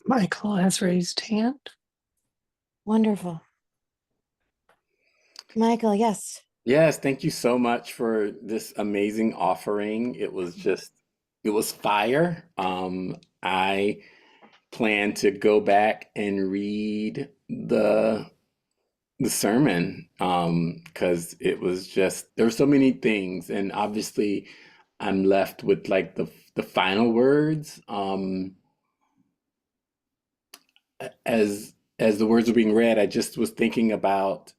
Michael has raised hand. Wonderful. Michael, yes. Yes, thank you so much for this amazing offering. It was fire. I plan to go back and read the sermon because it was just there were so many things, and obviously I'm left with like the final words. As the words were being read, I just was thinking about,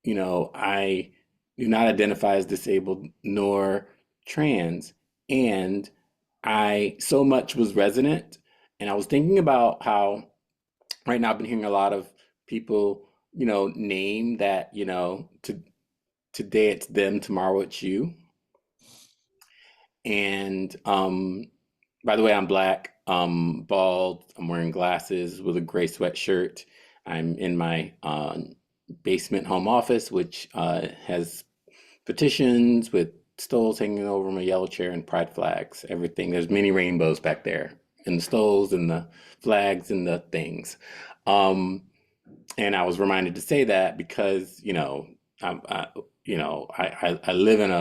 I do not identify as disabled nor trans, and I so much was resonant, and I was thinking about how right now I've been hearing a lot of people, name that, today it's them, tomorrow it's you. And by the way, I'm Black, bald, I'm wearing glasses with a gray sweatshirt. I'm in my basement home office, which has petitions with stoles hanging over my yellow chair and pride flags, everything. There's many rainbows back there in the stoles and the flags and the things. And I was reminded to say that because, I live in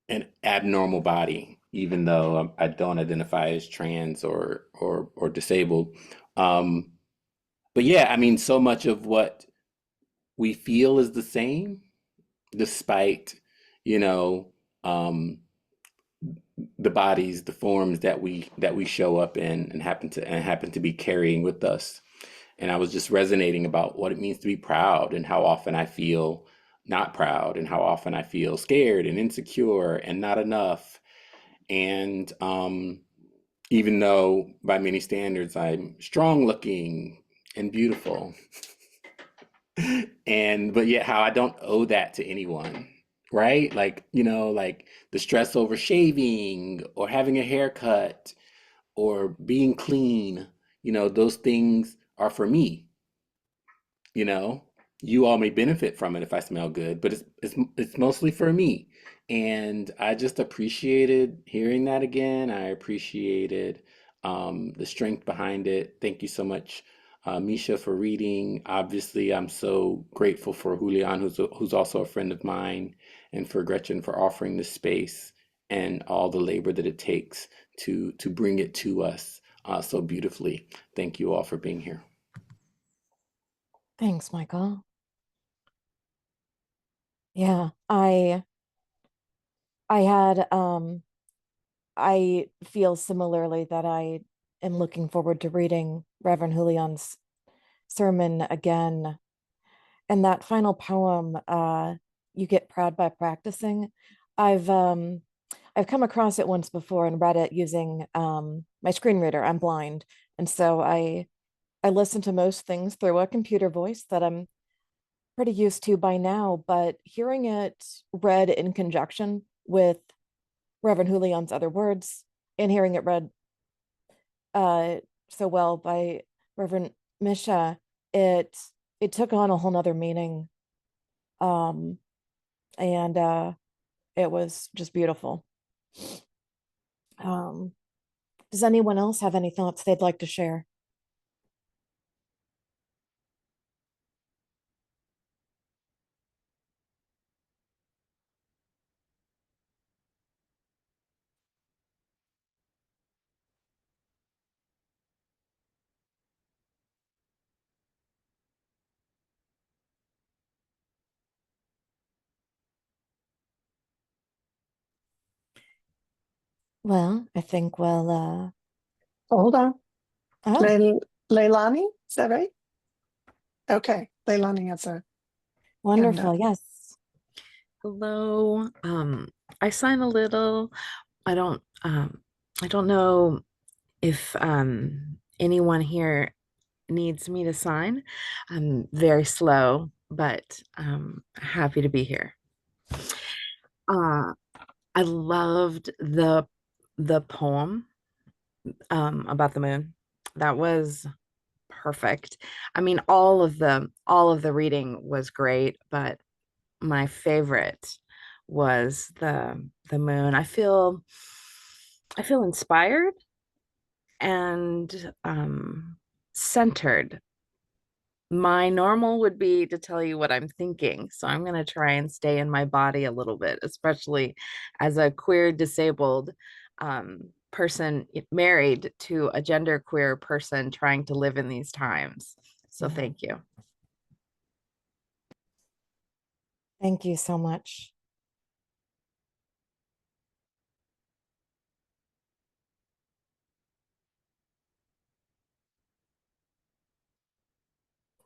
an abnormal body, even though I don't identify as trans or disabled. But yeah, I mean, so much of what we feel is the same, despite, the bodies, the forms that we show up in and happen to be carrying with us. And I was just resonating about what it means to be proud, and how often I feel not proud, and how often I feel scared and insecure and not enough. And even though by many standards I'm strong looking and beautiful, but yet how I don't owe that to anyone, right? Like, like the stress over shaving or having a haircut or being clean, those things are for me. You know, you all may benefit from it if I smell good, but it's mostly for me. And I just appreciated hearing that again. I appreciated the strength behind it. Thank you so much, Misha, for reading. Obviously, I'm so grateful for Julian, who's also a friend of mine, and for Gretchen for offering the space and all the labor that it takes to bring it to us so beautifully. Thank you all for being here. Thanks, Michael. Yeah, I had I feel similarly that I am looking forward to reading Reverend Julian's sermon again. And that final poem, You Get Proud by Practicing, I've um I've come across it once before and read it using my screen reader. I'm blind. And so I listen to most things through a computer voice that I'm pretty used to by now, but hearing it read in conjunction with Reverend Julian's other words and hearing it read uh, so well by Reverend Misha, it it took on a whole nother meaning. Um, and it was just beautiful. Um, does anyone else have any thoughts they'd like to share? Well, I think Hold on. oh, Leilani, is that right? Okay, Leilani has a hand wonderful. up. Yes. Hello. I sign a little. I don't I don't know if anyone here needs me to sign. I'm very slow, but happy to be here. Uh I loved the poem about the moon. That was perfect. I mean, all of the reading was great, but my favorite was the moon. I feel inspired and centered. My normal would be to tell you what I'm thinking, so I'm going to try and stay in my body a little bit, especially as a queer disabled person married to a gender queer person trying to live in these times. So thank you. Thank you so much.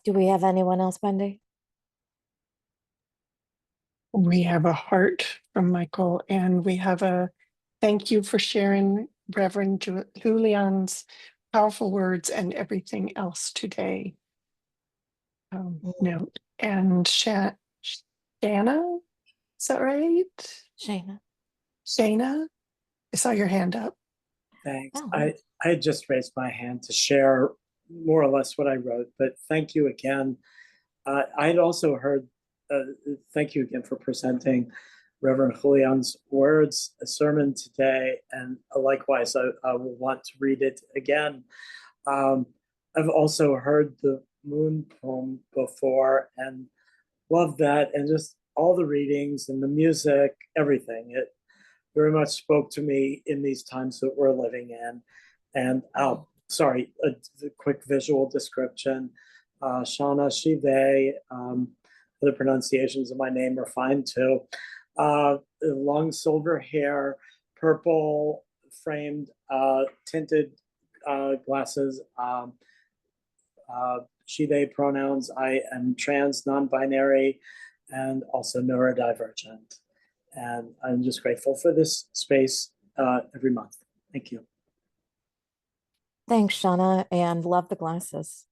Do we have anyone else, Wendy? We have a heart from Michael, and we have a thank you for sharing Reverend Julian's powerful words and everything else today. Note. And Shanna, is that right? Shayna. Shayna, I saw your hand up. Thanks. Oh. I had just raised my hand to share more or less what I wrote, but thank you again. I had also heard, thank you again for presenting Reverend Julian's words, a sermon today, and likewise, I will want to read it again. I've also heard the moon poem before and loved that, and just all the readings and the music, everything. It very much spoke to me in these times that we're living in. And sorry, a quick visual description. Shauna, she, they, the pronunciations of my name are fine too. Long silver hair, purple framed, tinted glasses. She, they pronouns. I am trans, non-binary, and also neurodivergent. And I'm just grateful for this space every month. Thank you. Thanks, Shauna, and love the glasses.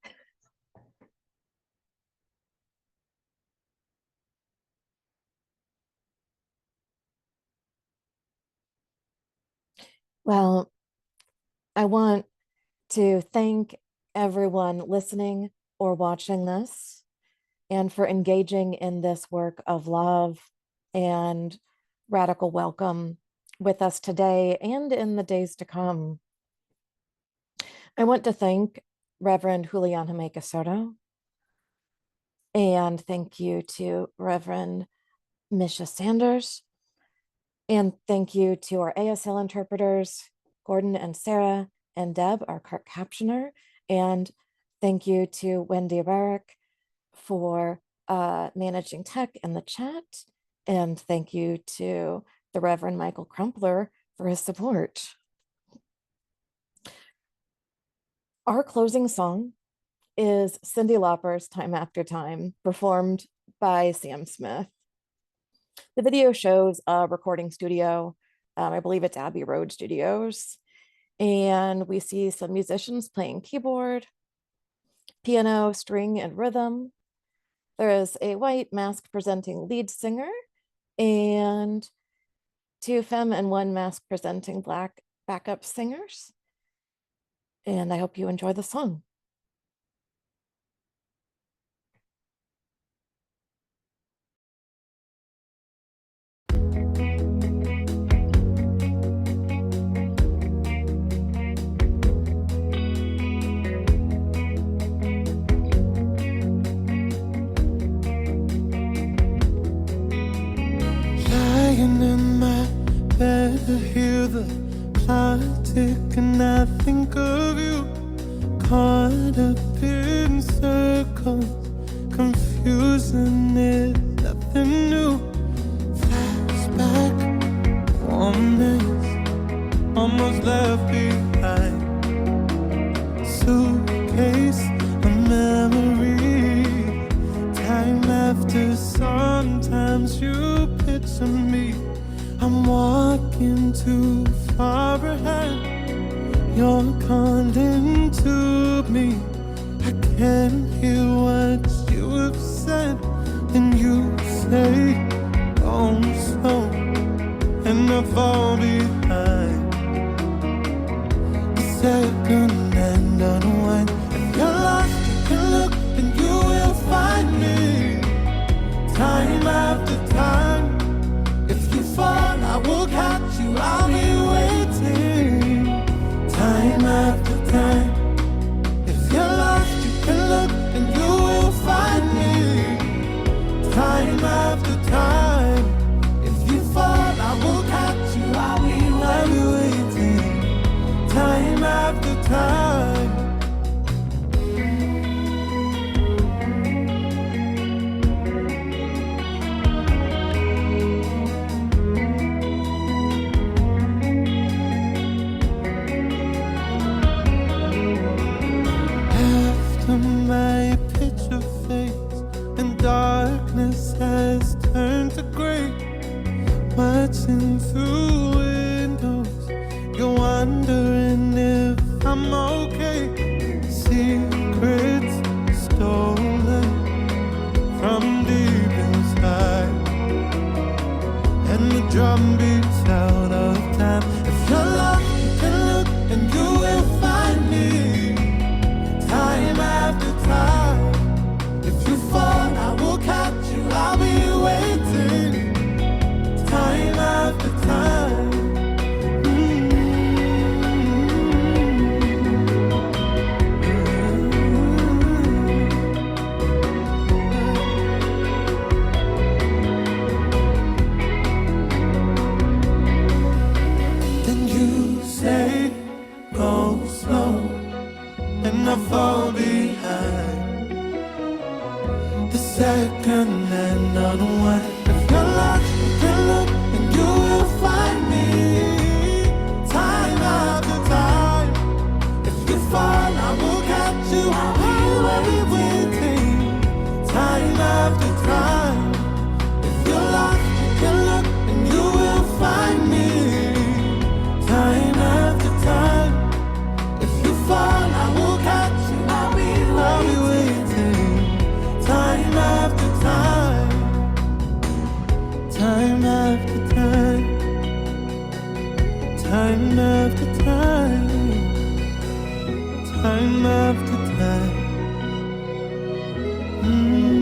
Well, I want to thank everyone listening or watching this, and for engaging in this work of love and radical welcome with us today and in the days to come. I want to thank Reverend Julian Jamaica Soto, and thank you to Reverend Misha Sanders, and thank you to our ASL interpreters, Gordon and Sarah, and Deb, our CART captioner, and thank you to Wendy Barrick for managing tech and the chat, and thank you to the Reverend Michael Crumpler for his support. Our closing song is Cyndi Lauper's Time After Time, performed by Sam Smith. The video shows a recording studio. I believe it's Abbey Road Studios. And we see some musicians playing keyboard, piano, string, and rhythm. There is a white mask presenting lead singer, and 2 femme and 1 mask presenting black backup singers. And I hope you enjoy the song. Lying in my bed, I hear the clock tick and I think of you. Caught up in circles, confusion is nothing new. Flashback, warm nights, almost left behind. Suitcase, a memory. Time after, sometimes you picture me. I'm walking too far ahead. You're calling to me. I can't hear what you have said. And you say, oh, slow, and I fall behind. The second and unwind. If you're lost, you can look and you will find me. Time after time. If you fall, I will catch you. I'll be waiting. Time after time. If you're lost, you can look and you will find me. Time after time. If you fall, I will catch you. I'll be waiting. Time after time. My picture fades and darkness has turned to gray. Watching through windows, you're wondering if I'm okay. Secrets stolen from deep inside, and the drum beats out of time. If you're lost, you can look and you will find me. Time after time. If you fall, I will catch you. I'll be waiting. Time after time. Then you say, go slow, and I fall behind. The second and unwind. If you're lost, you can look and you will find me. Time after time. If you fall, I will catch you. I'll be waiting. Time after time. If you're lost, you can look and you will find me. Time after time. If you fall, I will catch you. I'll be waiting. Time after time. Time after time. Time after time. Time after time. cry. Mm.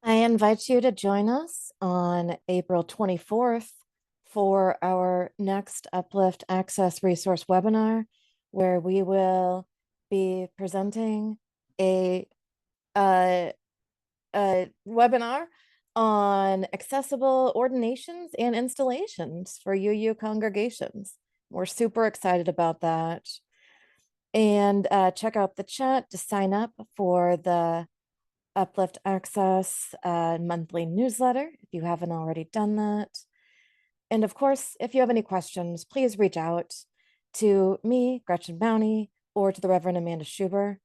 I invite you to join us on April 24th for our next Uplift Access Resource webinar, where we will be presenting a webinar on accessible ordinations and installations for UU congregations. We're super excited about that. And check out the chat to sign up for the Uplift Access monthly newsletter if you haven't already done that. And of course, if you have any questions, please reach out to me, Gretchen Bowney, or to the Reverend Amanda Schuber.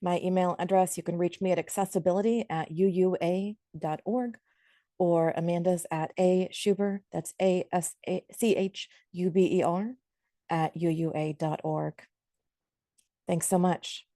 My email address, you can reach me at accessibility@uua.org or Amanda's at aschuber, that's ASCHUBER @uua.org. Thanks so much.